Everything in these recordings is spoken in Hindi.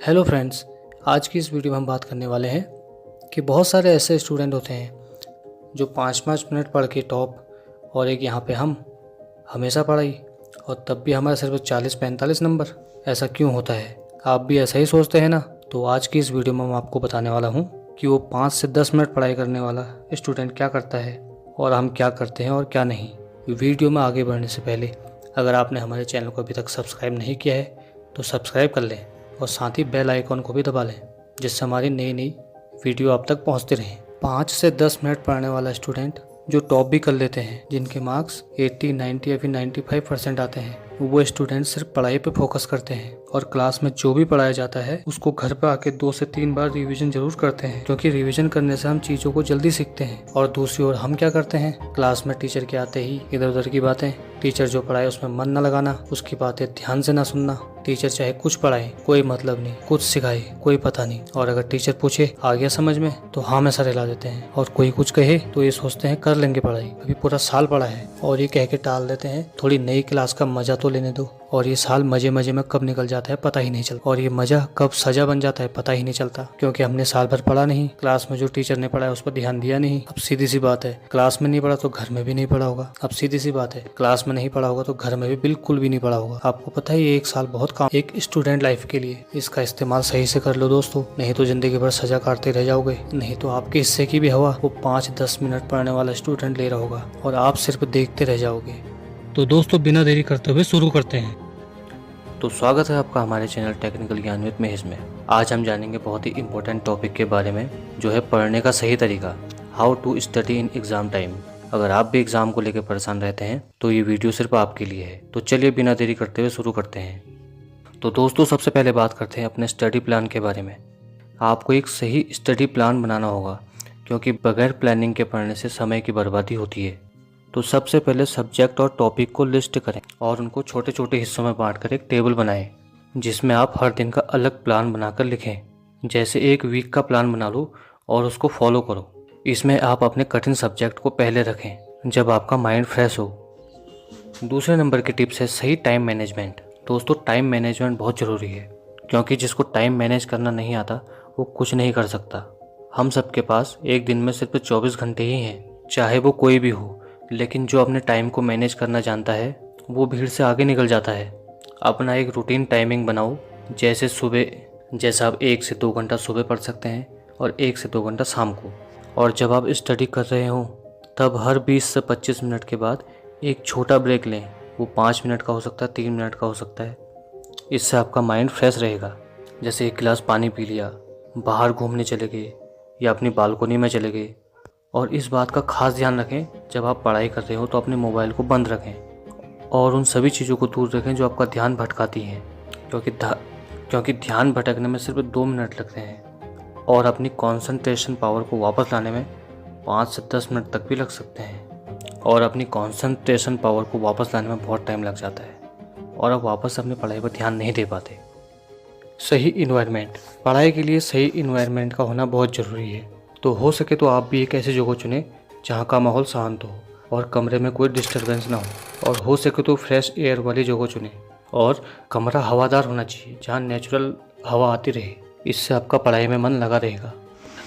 हेलो फ्रेंड्स, आज की इस वीडियो में हम बात करने वाले हैं कि बहुत सारे ऐसे स्टूडेंट होते हैं जो 5-5 मिनट पढ़ के टॉप और एक यहाँ पे हम हमेशा पढ़ाई और तब भी हमारे सिर्फ 40-45 नंबर। ऐसा क्यों होता है? आप भी ऐसा ही सोचते हैं ना? तो आज की इस वीडियो में मैं आपको बताने वाला हूँ कि वो 5 से 10 मिनट पढ़ाई करने वाला स्टूडेंट क्या करता है और हम क्या करते हैं और क्या नहीं। वीडियो में आगे बढ़ने से पहले अगर आपने हमारे चैनल को अभी तक सब्सक्राइब नहीं किया है तो सब्सक्राइब कर लें और साथ ही बेल आइकॉन को भी दबा लें, जिससे हमारी नई नई वीडियो आप तक पहुंचते रहें। 5 से 10 मिनट पढ़ने वाला स्टूडेंट जो टॉप भी कर लेते हैं, जिनके मार्क्स 80, 90 या फिर 95% आते हैं, वो स्टूडेंट सिर्फ पढ़ाई पे फोकस करते हैं और क्लास में जो भी पढ़ाया जाता है उसको घर पे आके 2 से 3 बार रिवीजन जरूर करते हैं, क्योंकि रिवीजन करने से हम चीज़ों को जल्दी सीखते हैं। और दूसरी ओर हम क्या करते हैं, क्लास में टीचर के आते ही इधर उधर की बातें, टीचर जो पढ़ाए उसमें मन न लगाना, उसकी बातें ध्यान से ना सुनना। टीचर चाहे कुछ पढ़ाए कोई मतलब नहीं, कुछ सिखाए कोई पता नहीं, और अगर टीचर पूछे आ गया समझ में तो हाँ में सर हिला देते हैं, और कोई कुछ कहे तो ये सोचते हैं कर लेंगे पढ़ाई, अभी पूरा साल पढ़ा है, और ये कह के टाल देते हैं थोड़ी नई क्लास का मजा तो लेने दो। और ये साल मजे मजे में कब निकल जाता है पता ही नहीं चलता, और ये मजा कब सजा बन जाता है पता ही नहीं चलता, क्योंकि हमने साल भर पढ़ा नहीं, क्लास में जो टीचर ने पढ़ाया उस पर ध्यान दिया नहीं। अब सीधी सी बात है, क्लास में नहीं पढ़ा तो घर में भी नहीं पढ़ा होगा। अब सीधी सी बात है, क्लास में नहीं पढ़ा होगा तो घर में भी बिल्कुल भी नहीं पढ़ा होगा। आपको पता है ये एक साल बहुत काम एक स्टूडेंट लाइफ के लिए, इसका इस्तेमाल सही से कर लो दोस्तों, नहीं तो जिंदगी भर सजा काटते रह जाओगे। नहीं तो आपके हिस्से की भी हवा वो 5-10 मिनट पढ़ने वाला स्टूडेंट ले रहा होगा और आप सिर्फ देखते रह जाओगे। तो दोस्तों बिना देरी करते हुए शुरू करते हैं। तो स्वागत है आपका हमारे चैनल टेक्निकल ज्ञान विद महेश में। आज हम जानेंगे बहुत ही इम्पोर्टेंट टॉपिक के बारे में, जो है पढ़ने का सही तरीका, how to study in exam time. अगर आप भी एग्जाम को लेकर परेशान रहते हैं तो ये वीडियो सिर्फ आपके लिए है। तो चलिए बिना देरी करते हुए शुरू करते हैं। तो दोस्तों सबसे पहले बात करते हैं अपने स्टडी प्लान के बारे में। आपको एक सही स्टडी प्लान बनाना होगा, क्योंकि बगैर प्लानिंग के पढ़ने से समय की बर्बादी होती है। तो सबसे पहले सब्जेक्ट और टॉपिक को लिस्ट करें और उनको छोटे छोटे हिस्सों में बांटकर एक टेबल बनाएं, जिसमें आप हर दिन का अलग प्लान बनाकर लिखें। जैसे एक वीक का प्लान बना लो और उसको फॉलो करो। इसमें आप अपने कठिन सब्जेक्ट को पहले रखें जब आपका माइंड फ्रेश हो। दूसरे नंबर की टिप्स है सही टाइम मैनेजमेंट। दोस्तों टाइम मैनेजमेंट बहुत ज़रूरी है, क्योंकि जिसको टाइम मैनेज करना नहीं आता वो कुछ नहीं कर सकता। हम सबके पास एक दिन में सिर्फ 24 घंटे ही हैं, चाहे वो कोई भी हो, लेकिन जो अपने टाइम को मैनेज करना जानता है वो भीड़ से आगे निकल जाता है। अपना एक रूटीन टाइमिंग बनाओ, जैसा आप 1 से 2 घंटा सुबह पढ़ सकते हैं और 1 से 2 घंटा शाम को। और जब आप स्टडी कर रहे हो तब हर 20 से 25 मिनट के बाद एक छोटा ब्रेक लें। वो 5 मिनट का हो सकता है, 3 मिनट का हो सकता है। इससे आपका माइंड फ्रेश रहेगा। जैसे 1 गिलास पानी पी लिया, बाहर घूमने चले गए या अपनी बालकोनी में चले गए। और इस बात का खास ध्यान रखें, जब आप पढ़ाई कर रहे हो तो अपने मोबाइल को बंद रखें और उन सभी चीज़ों को दूर रखें जो आपका ध्यान भटकाती हैं, क्योंकि ध्यान भटकने में सिर्फ 2 मिनट लगते हैं और अपनी कंसंट्रेशन पावर को वापस लाने में 5 से 10 मिनट तक भी लग सकते हैं। और अपनी कंसंट्रेशन पावर को वापस लाने में बहुत टाइम लग जाता है और आप वापस अपनी पढ़ाई पर ध्यान नहीं दे पाते। सही इन्वायरमेंट, पढ़ाई के लिए सही इन्वायरमेंट का होना बहुत ज़रूरी है। तो हो सके तो आप भी एक ऐसी जगह चुनें जहाँ का माहौल शांत हो और कमरे में कोई डिस्टरबेंस ना हो। और हो सके तो फ्रेश एयर वाली जगह चुनें और कमरा हवादार होना चाहिए, जहाँ नेचुरल हवा आती रहे। इससे आपका पढ़ाई में मन लगा रहेगा।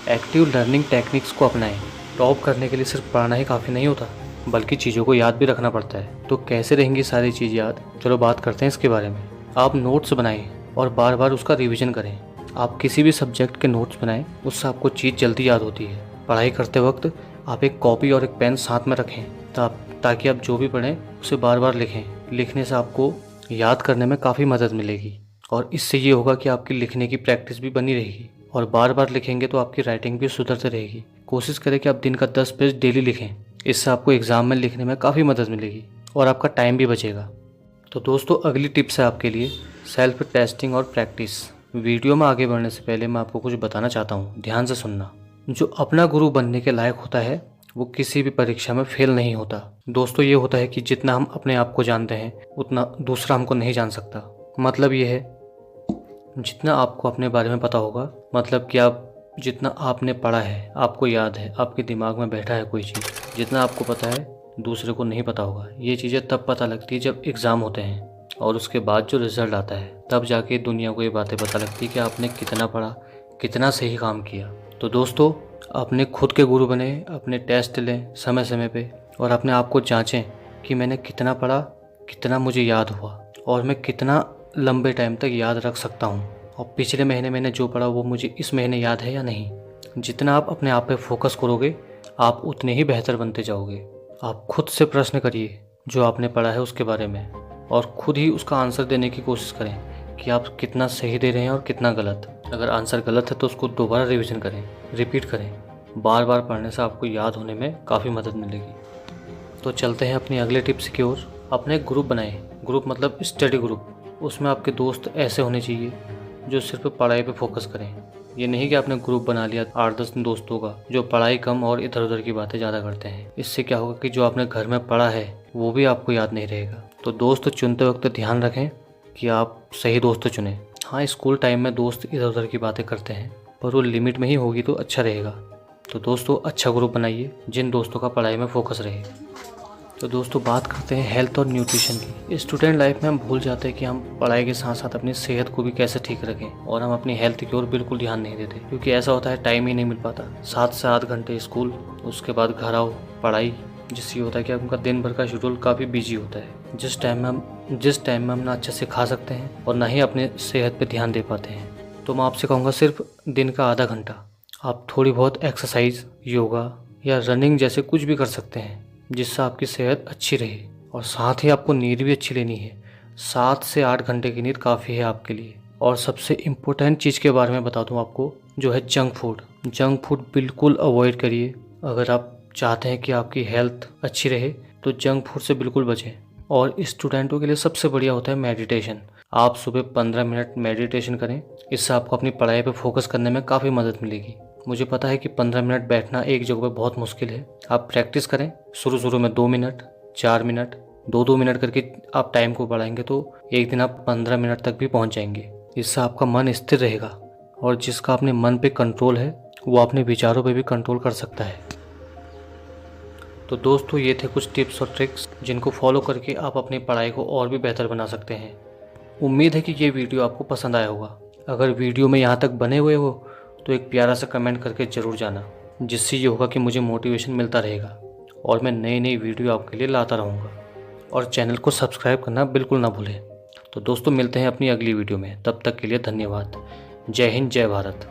एक्टिव लर्निंग टेक्निक्स को अपनाएं। टॉप करने के लिए सिर्फ पढ़ना ही काफ़ी नहीं होता, बल्कि चीज़ों को याद भी रखना पड़ता है। तो कैसे रहेंगी सारी चीज़ याद? चलो बात करते हैं इसके बारे में। आप नोट्स बनाएं और बार बार उसका रिविज़न करें। आप किसी भी सब्जेक्ट के नोट्स बनाएं, उससे आपको चीज़ जल्दी याद होती है। पढ़ाई करते वक्त आप एक कॉपी और एक पेन साथ में रखें, ताकि आप जो भी पढ़ें उसे बार बार लिखें। लिखने से आपको याद करने में काफ़ी मदद मिलेगी और इससे ये होगा कि आपकी लिखने की प्रैक्टिस भी बनी रहेगी। और बार बार लिखेंगे तो आपकी राइटिंग भी सुधरती रहेगी। कोशिश करें कि आप दिन का 10 पेज डेली लिखें। इससे आपको एग्ज़ाम में लिखने में काफ़ी मदद मिलेगी और आपका टाइम भी बचेगा। तो दोस्तों अगली टिप्स है आपके लिए सेल्फ टेस्टिंग और प्रैक्टिस। वीडियो में आगे बढ़ने से पहले मैं आपको कुछ बताना चाहता हूँ, ध्यान से सुनना। जो अपना गुरु बनने के लायक होता है वो किसी भी परीक्षा में फेल नहीं होता। दोस्तों ये होता है कि जितना हम अपने आप को जानते हैं उतना दूसरा हमको नहीं जान सकता। मतलब ये है, जितना आपको अपने बारे में पता होगा, मतलब कि आप जितना आपने पढ़ा है, आपको याद है, आपके दिमाग में बैठा है कोई चीज़, जितना आपको पता है दूसरे को नहीं पता होगा। ये चीज़ें तब पता लगती है जब एग्ज़ाम होते हैं। और उसके बाद जो रिज़ल्ट आता है तब जाके दुनिया को ये बातें पता लगती कि आपने कितना पढ़ा, कितना सही काम किया। तो दोस्तों, अपने खुद के गुरु बने, अपने टेस्ट लें समय समय पे और अपने आप को जांचें कि मैंने कितना पढ़ा, कितना मुझे याद हुआ और मैं कितना लंबे टाइम तक याद रख सकता हूँ, और पिछले महीने मैंने जो पढ़ा वो मुझे इस महीने याद है या नहीं। जितना आप अपने आप पे फोकस करोगे आप उतने ही बेहतर बनते जाओगे। आप खुद से प्रश्न करिए जो आपने पढ़ा है उसके बारे में और खुद ही उसका आंसर देने की कोशिश करें कि आप कितना सही दे रहे हैं और कितना गलत। अगर आंसर गलत है तो उसको दोबारा रिवीजन करें, रिपीट करें। बार बार पढ़ने से आपको याद होने में काफ़ी मदद मिलेगी। तो चलते हैं अपनी अगले टिप्स की ओर। अपने एक ग्रुप बनाएं। ग्रुप मतलब स्टडी ग्रुप। उसमें आपके दोस्त ऐसे होने चाहिए जो सिर्फ पढ़ाई पे फोकस करें। ये नहीं कि आपने ग्रुप बना लिया 8-10 दोस्तों का जो पढ़ाई कम और इधर उधर की बातें ज़्यादा करते हैं। इससे क्या होगा कि जो आपने घर में पढ़ा है वो भी आपको याद नहीं रहेगा। तो दोस्त चुनते वक्त ध्यान रखें कि आप सही दोस्त चुनें। हाँ, स्कूल टाइम में दोस्त इधर उधर की बातें करते हैं पर वो लिमिट में ही होगी तो अच्छा रहेगा। तो दोस्तों, अच्छा ग्रुप बनाइए जिन दोस्तों का पढ़ाई में फोकस रहे। तो दोस्तों, बात करते हैं हेल्थ और न्यूट्रिशन की। स्टूडेंट लाइफ में हम भूल जाते हैं कि हम पढ़ाई के साथ साथ अपनी सेहत को भी कैसे ठीक रखें, और हम अपनी हेल्थ की ओर बिल्कुल ध्यान नहीं देते क्योंकि ऐसा होता है टाइम ही नहीं मिल पाता। 7 से 8 घंटे स्कूल, उसके बाद घर आओ, पढ़ाई, जिससे होता है कि उनका दिन भर का शेड्यूल काफ़ी बिजी होता है। जिस टाइम में हम ना अच्छे से खा सकते हैं और ना ही अपने सेहत पर ध्यान दे पाते हैं। तो मैं आपसे कहूँगा सिर्फ दिन का आधा घंटा आप थोड़ी बहुत एक्सरसाइज, योगा या रनिंग जैसे कुछ भी कर सकते हैं जिससे आपकी सेहत अच्छी रहे। और साथ ही आपको नींद भी अच्छी लेनी है। 7 से 8 घंटे की नींद काफ़ी है आपके लिए। और सबसे इम्पोर्टेंट चीज़ के बारे में बता दूं आपको, जो है जंक फूड। जंक फूड बिल्कुल अवॉइड करिए। अगर आप चाहते हैं कि आपकी हेल्थ अच्छी रहे तो जंक फूड से बिल्कुल बचें। और स्टूडेंटों के लिए सबसे बढ़िया होता है मेडिटेशन। आप सुबह 15 मिनट मेडिटेशन करें। इससे आपको अपनी पढ़ाई पर फोकस करने में काफ़ी मदद मिलेगी। मुझे पता है कि 15 मिनट बैठना एक जगह पर बहुत मुश्किल है। आप प्रैक्टिस करें। शुरू में 2 मिनट, 4 मिनट, 2-2 मिनट करके आप टाइम को बढ़ाएंगे तो एक दिन आप 15 मिनट तक भी पहुंच जाएंगे। इससे आपका मन स्थिर रहेगा और जिसका अपने मन पे कंट्रोल है वो अपने विचारों पे भी कंट्रोल कर सकता है। तो दोस्तों, ये थे कुछ टिप्स और ट्रिक्स जिनको फॉलो करके आप अपनी पढ़ाई को और भी बेहतर बना सकते हैं। उम्मीद है कि ये वीडियो आपको पसंद आया होगा। अगर वीडियो में यहाँ तक बने हुए हो तो एक प्यारा सा कमेंट करके ज़रूर जाना, जिससे ये होगा कि मुझे मोटिवेशन मिलता रहेगा और मैं नई नई वीडियो आपके लिए लाता रहूँगा। और चैनल को सब्सक्राइब करना बिल्कुल ना भूलें। तो दोस्तों, मिलते हैं अपनी अगली वीडियो में। तब तक के लिए धन्यवाद। जय हिंद, जय भारत।